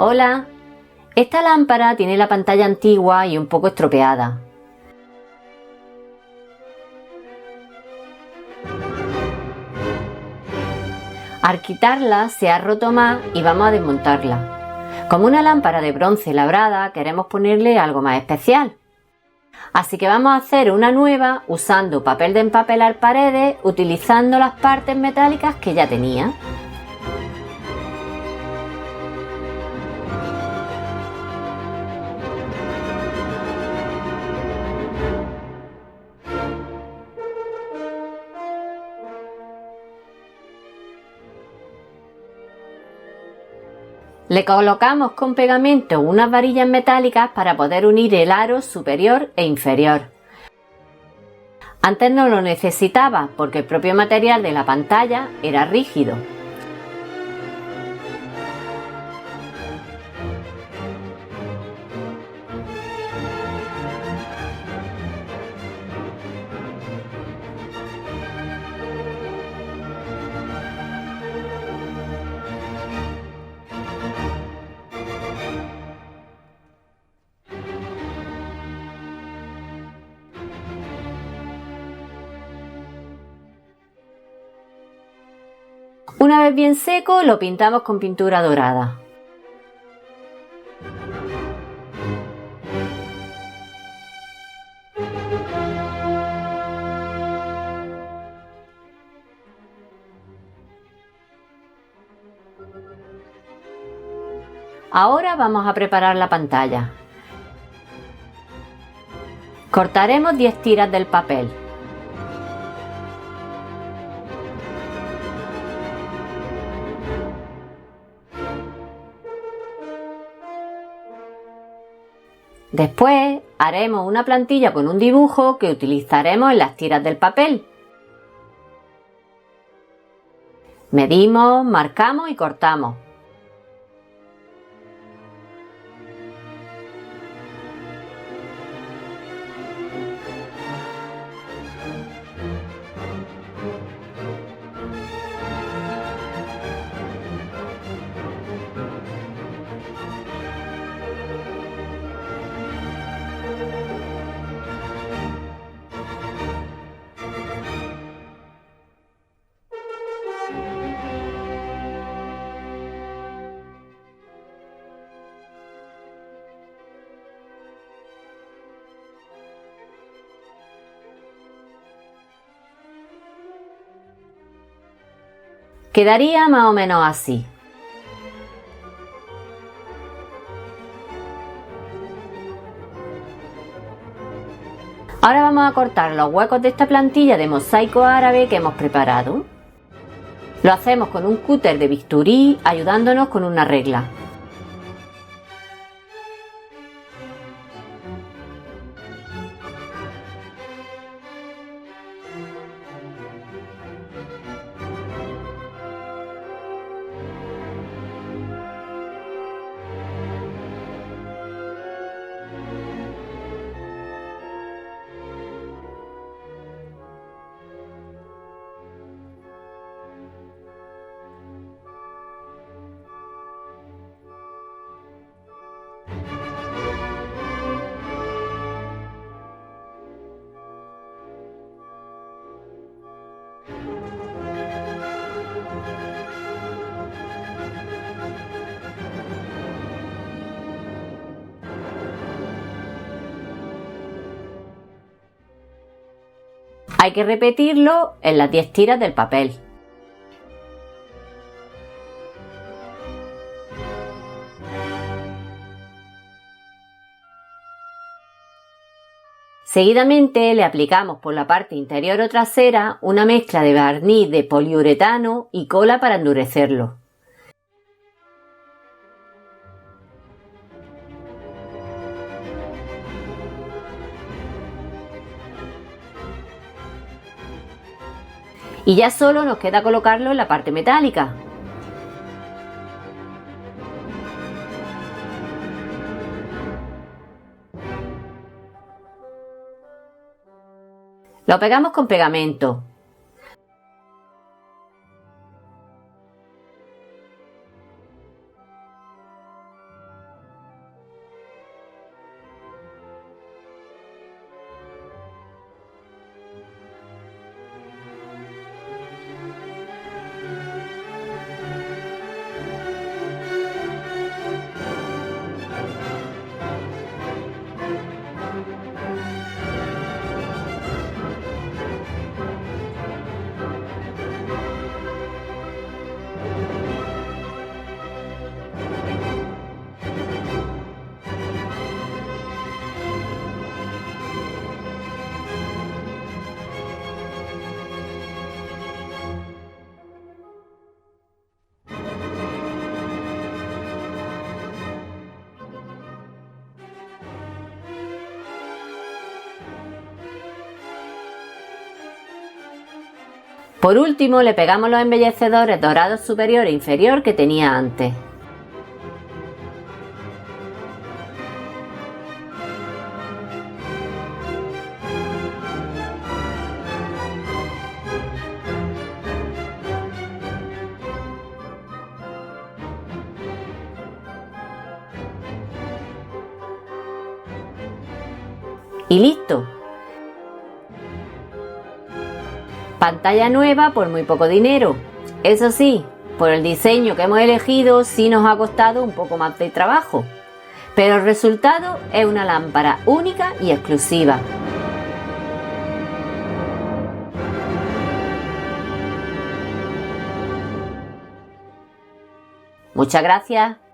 Hola, esta lámpara tiene la pantalla antigua y un poco estropeada. Al quitarla se ha roto más y vamos a desmontarla. Como una lámpara de bronce labrada, queremos ponerle algo más especial. Así que vamos a hacer una nueva usando papel de empapelar paredes, utilizando las partes metálicas que ya tenía. Le colocamos con pegamento unas varillas metálicas para poder unir el aro superior e inferior. Antes no lo necesitaba porque el propio material de la pantalla era rígido. Una vez bien seco, lo pintamos con pintura dorada. Ahora vamos a preparar la pantalla. Cortaremos 10 tiras del papel. Después haremos una plantilla con un dibujo que utilizaremos en las tiras del papel. Medimos, marcamos y cortamos. Quedaría más o menos así. Ahora vamos a cortar los huecos de esta plantilla de mosaico árabe que hemos preparado. Lo hacemos con un cúter de bisturí ayudándonos con una regla. Hay que repetirlo en las 10 tiras del papel. Seguidamente le aplicamos por la parte interior o trasera una mezcla de barniz de poliuretano y cola para endurecerlo. Y ya solo nos queda colocarlo en la parte metálica. Lo pegamos con pegamento. Por último, le pegamos los embellecedores dorados superior e inferior que tenía antes. Y listo. Pantalla nueva por muy poco dinero. Eso sí, por el diseño que hemos elegido sí nos ha costado un poco más de trabajo. Pero el resultado es una lámpara única y exclusiva. Muchas gracias.